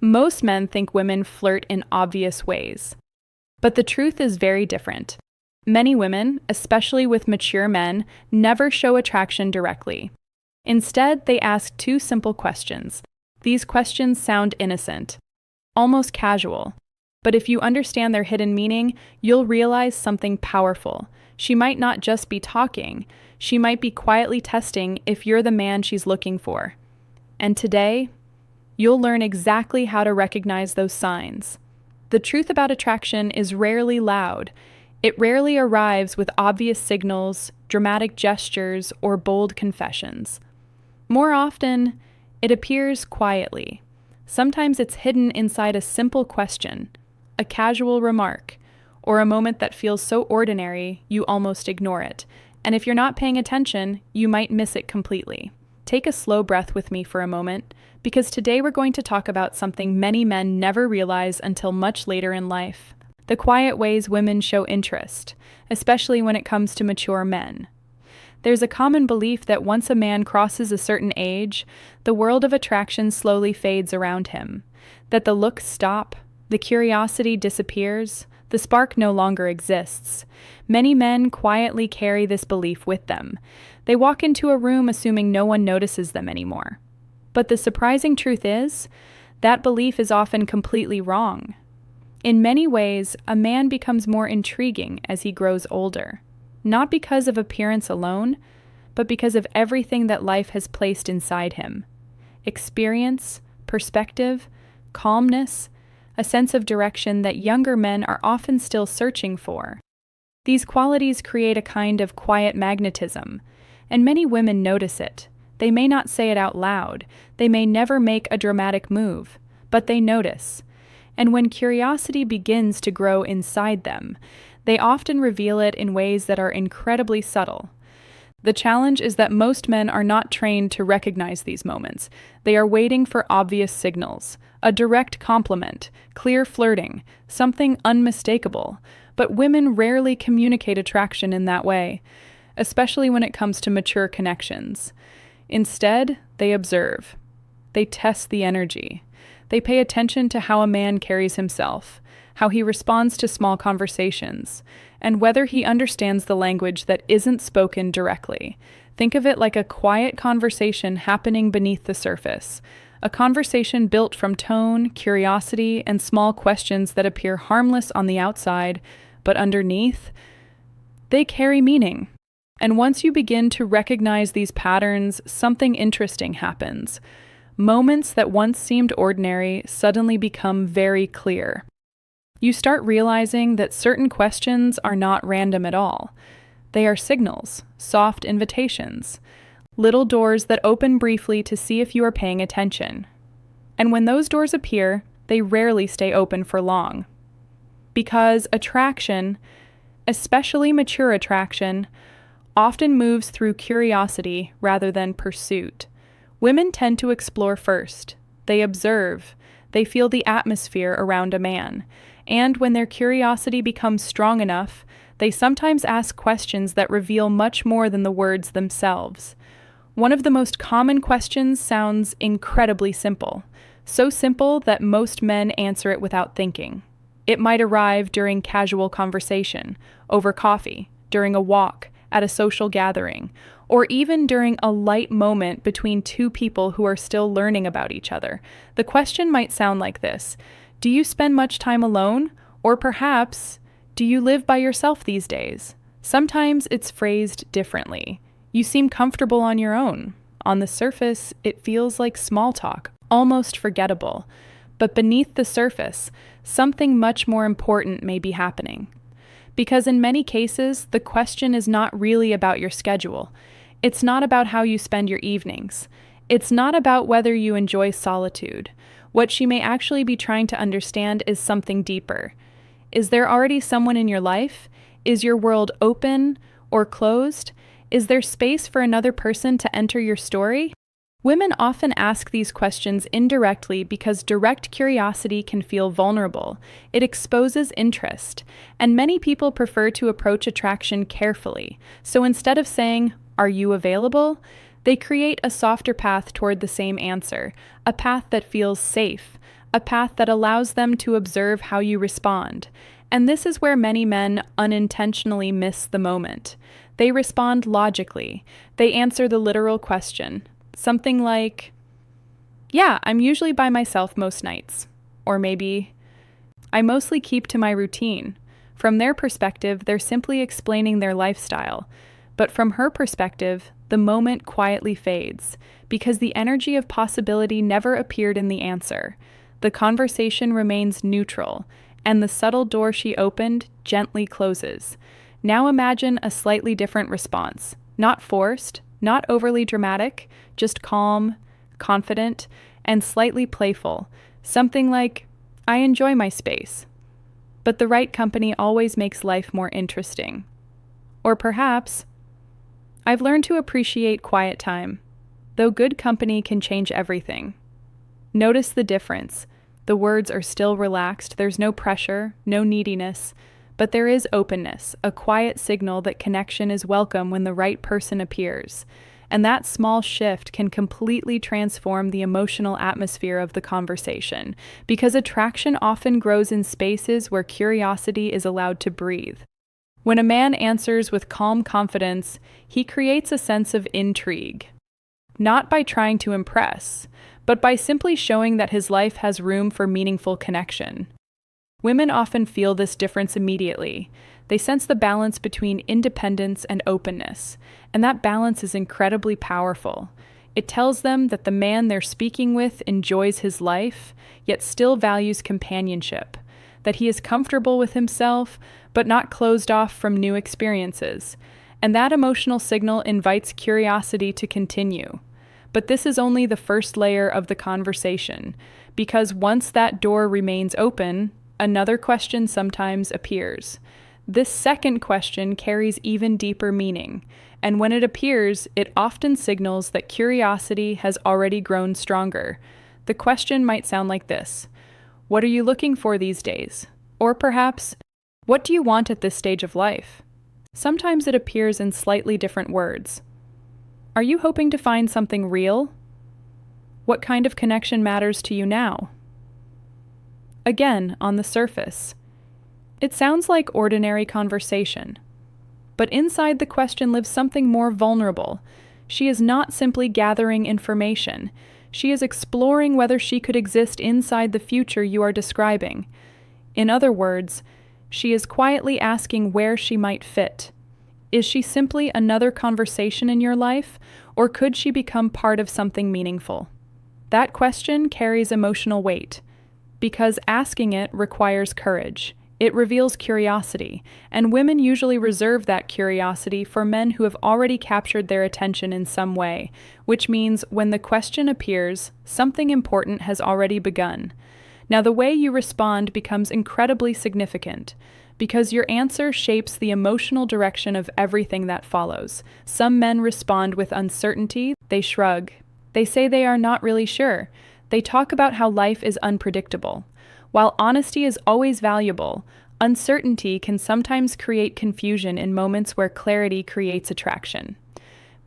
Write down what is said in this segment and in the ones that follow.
Most men think women flirt in obvious ways. But the truth is very different. Many women, especially with mature men, never show attraction directly. Instead, they ask two simple questions. These questions sound innocent, almost casual. But if you understand their hidden meaning, you'll realize something powerful. She might not just be talking, she might be quietly testing if you're the man she's looking for. And today, you'll learn exactly how to recognize those signs. The truth about attraction is rarely loud. It rarely arrives with obvious signals, dramatic gestures, or bold confessions. More often, it appears quietly. Sometimes it's hidden inside a simple question, a casual remark, or a moment that feels so ordinary you almost ignore it. And if you're not paying attention, you might miss it completely. Take a slow breath with me for a moment, because today we're going to talk about something many men never realize until much later in life. The quiet ways women show interest, especially when it comes to mature men. There's a common belief that once a man crosses a certain age, the world of attraction slowly fades around him, that the looks stop, the curiosity disappears, the spark no longer exists. Many men quietly carry this belief with them. They walk into a room assuming no one notices them anymore. But the surprising truth is, that belief is often completely wrong. In many ways, a man becomes more intriguing as he grows older, not because of appearance alone, but because of everything that life has placed inside him. Experience, perspective, calmness, a sense of direction that younger men are often still searching for. These qualities create a kind of quiet magnetism, and many women notice it. They may not say it out loud, they may never make a dramatic move, but they notice. And when curiosity begins to grow inside them, they often reveal it in ways that are incredibly subtle. The challenge is that most men are not trained to recognize these moments. They are waiting for obvious signals, a direct compliment, clear flirting, something unmistakable. But women rarely communicate attraction in that way, especially when it comes to mature connections. Instead, they observe. They test the energy. They pay attention to how a man carries himself, how he responds to small conversations, and whether he understands the language that isn't spoken directly. Think of it like a quiet conversation happening beneath the surface, a conversation built from tone, curiosity, and small questions that appear harmless on the outside, but underneath, they carry meaning. And once you begin to recognize these patterns, something interesting happens. Moments that once seemed ordinary suddenly become very clear. You start realizing that certain questions are not random at all. They are signals, soft invitations, little doors that open briefly to see if you are paying attention. And when those doors appear, they rarely stay open for long. Because attraction, especially mature attraction, often moves through curiosity rather than pursuit. Women tend to explore first. They observe. They feel the atmosphere around a man. And when their curiosity becomes strong enough, they sometimes ask questions that reveal much more than the words themselves. One of the most common questions sounds incredibly simple. So simple that most men answer it without thinking. It might arrive during casual conversation, over coffee, during a walk, at a social gathering, or even during a light moment between two people who are still learning about each other. The question might sound like this: do you spend much time alone? Or perhaps, do you live by yourself these days? Sometimes it's phrased differently. You seem comfortable on your own. On the surface, it feels like small talk, almost forgettable. But beneath the surface, something much more important may be happening. Because in many cases, the question is not really about your schedule. It's not about how you spend your evenings. It's not about whether you enjoy solitude. What she may actually be trying to understand is something deeper. Is there already someone in your life? Is your world open or closed? Is there space for another person to enter your story? Women often ask these questions indirectly because direct curiosity can feel vulnerable. It exposes interest, and many people prefer to approach attraction carefully. So instead of saying, "Are you available?" they create a softer path toward the same answer, a path that feels safe, a path that allows them to observe how you respond. And this is where many men unintentionally miss the moment. They respond logically. They answer the literal question. Something like, "Yeah, I'm usually by myself most nights." Or maybe, "I mostly keep to my routine." From their perspective, they're simply explaining their lifestyle. But from her perspective, the moment quietly fades, because the energy of possibility never appeared in the answer. The conversation remains neutral, and the subtle door she opened gently closes. Now imagine a slightly different response. Not forced, not overly dramatic, just calm, confident, and slightly playful. Something like, "I enjoy my space, but the right company always makes life more interesting." Or perhaps, "I've learned to appreciate quiet time, though good company can change everything." Notice the difference. The words are still relaxed, there's no pressure, no neediness, but there is openness, a quiet signal that connection is welcome when the right person appears. And that small shift can completely transform the emotional atmosphere of the conversation, because attraction often grows in spaces where curiosity is allowed to breathe. When a man answers with calm confidence, he creates a sense of intrigue, not by trying to impress, but by simply showing that his life has room for meaningful connection. Women often feel this difference immediately. They sense the balance between independence and openness, and that balance is incredibly powerful. It tells them that the man they're speaking with enjoys his life, yet still values companionship, that he is comfortable with himself, but not closed off from new experiences. And that emotional signal invites curiosity to continue. But this is only the first layer of the conversation, because once that door remains open, another question sometimes appears. This second question carries even deeper meaning, and when it appears, it often signals that curiosity has already grown stronger. The question might sound like this: "What are you looking for these days?" Or perhaps, "What do you want at this stage of life?" Sometimes it appears in slightly different words. "Are you hoping to find something real?" "What kind of connection matters to you now?" Again, on the surface, it sounds like ordinary conversation. But inside the question lives something more vulnerable. She is not simply gathering information. She is exploring whether she could exist inside the future you are describing. In other words, she is quietly asking where she might fit. Is she simply another conversation in your life, or could she become part of something meaningful? That question carries emotional weight, because asking it requires courage. It reveals curiosity, and women usually reserve that curiosity for men who have already captured their attention in some way, which means when the question appears, something important has already begun. Now, the way you respond becomes incredibly significant, because your answer shapes the emotional direction of everything that follows. Some men respond with uncertainty, they shrug. They say they are not really sure. They talk about how life is unpredictable. While honesty is always valuable, uncertainty can sometimes create confusion in moments where clarity creates attraction.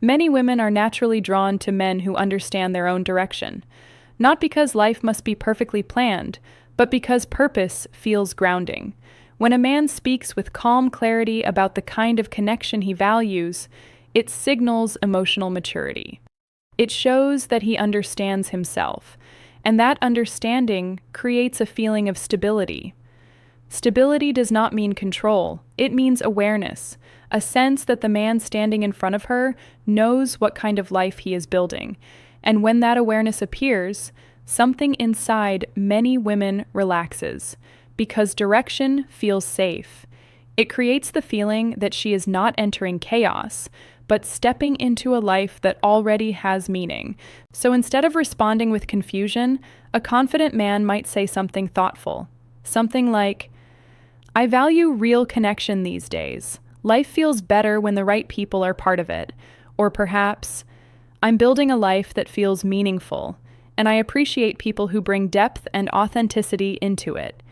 Many women are naturally drawn to men who understand their own direction, not because life must be perfectly planned, but because purpose feels grounding. When a man speaks with calm clarity about the kind of connection he values, it signals emotional maturity. It shows that he understands himself, and that understanding creates a feeling of stability. Stability does not mean control, it means awareness, a sense that the man standing in front of her knows what kind of life he is building. And when that awareness appears, something inside many women relaxes, because direction feels safe. It creates the feeling that she is not entering chaos, but stepping into a life that already has meaning. So instead of responding with confusion, a confident man might say something thoughtful. Something like, "I value real connection these days. Life feels better when the right people are part of it." Or perhaps, "I'm building a life that feels meaningful, and I appreciate people who bring depth and authenticity into it."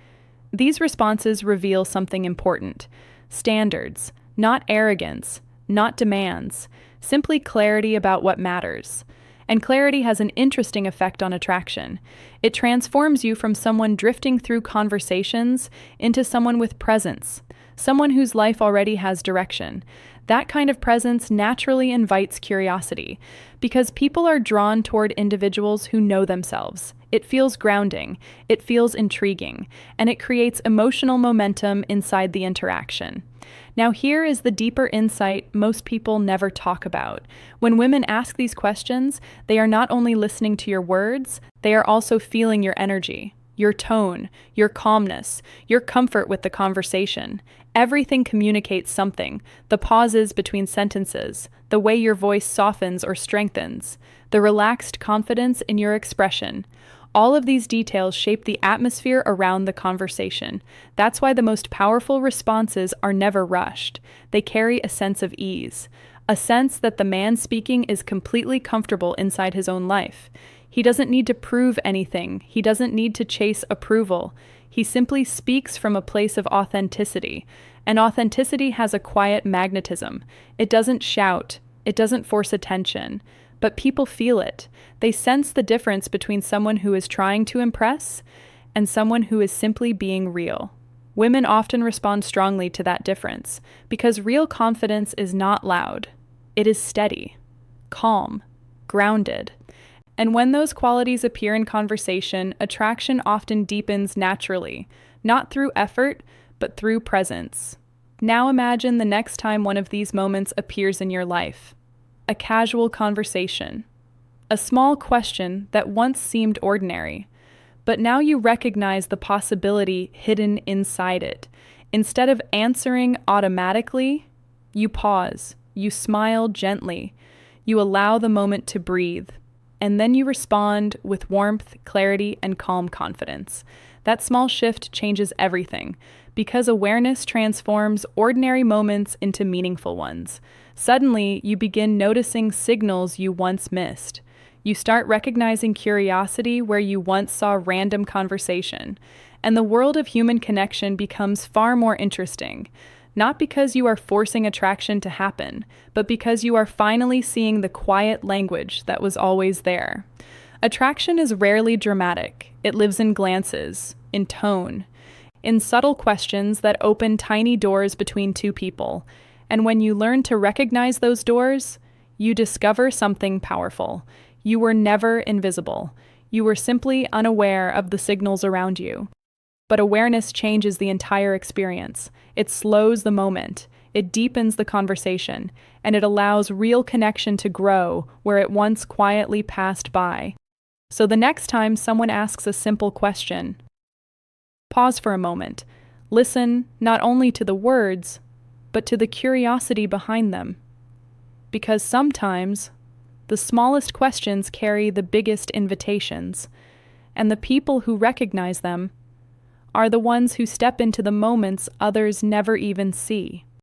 These responses reveal something important: standards, not arrogance, not demands, simply clarity about what matters. And clarity has an interesting effect on attraction. It transforms you from someone drifting through conversations into someone with presence, someone whose life already has direction. That kind of presence naturally invites curiosity, because people are drawn toward individuals who know themselves. It feels grounding, it feels intriguing, and it creates emotional momentum inside the interaction. Now, here is the deeper insight most people never talk about. When women ask these questions, they are not only listening to your words, they are also feeling your energy, your tone, your calmness, your comfort with the conversation. Everything communicates something: the pauses between sentences, the way your voice softens or strengthens, the relaxed confidence in your expression. All of these details shape the atmosphere around the conversation. That's why the most powerful responses are never rushed. They carry a sense of ease, a sense that the man speaking is completely comfortable inside his own life. He doesn't need to prove anything. He doesn't need to chase approval. He simply speaks from a place of authenticity. And authenticity has a quiet magnetism. It doesn't shout. It doesn't force attention. But people feel it. They sense the difference between someone who is trying to impress and someone who is simply being real. Women often respond strongly to that difference because real confidence is not loud. It is steady, calm, grounded. And when those qualities appear in conversation, attraction often deepens naturally, not through effort, but through presence. Now imagine the next time one of these moments appears in your life. A casual conversation, a small question that once seemed ordinary, but now you recognize the possibility hidden inside it. Instead of answering automatically, you pause, you smile gently, you allow the moment to breathe, and then you respond with warmth, clarity, and calm confidence. That small shift changes everything, because awareness transforms ordinary moments into meaningful ones. Suddenly, you begin noticing signals you once missed. You start recognizing curiosity where you once saw random conversation, and the world of human connection becomes far more interesting. Not because you are forcing attraction to happen, but because you are finally seeing the quiet language that was always there. Attraction is rarely dramatic. It lives in glances, in tone, in subtle questions that open tiny doors between two people. And when you learn to recognize those doors, you discover something powerful. You were never invisible. You were simply unaware of the signals around you. But awareness changes the entire experience. It slows the moment, it deepens the conversation, and it allows real connection to grow where it once quietly passed by. So the next time someone asks a simple question, pause for a moment. Listen not only to the words, but to the curiosity behind them. Because sometimes the smallest questions carry the biggest invitations, and the people who recognize them are the ones who step into the moments others never even see.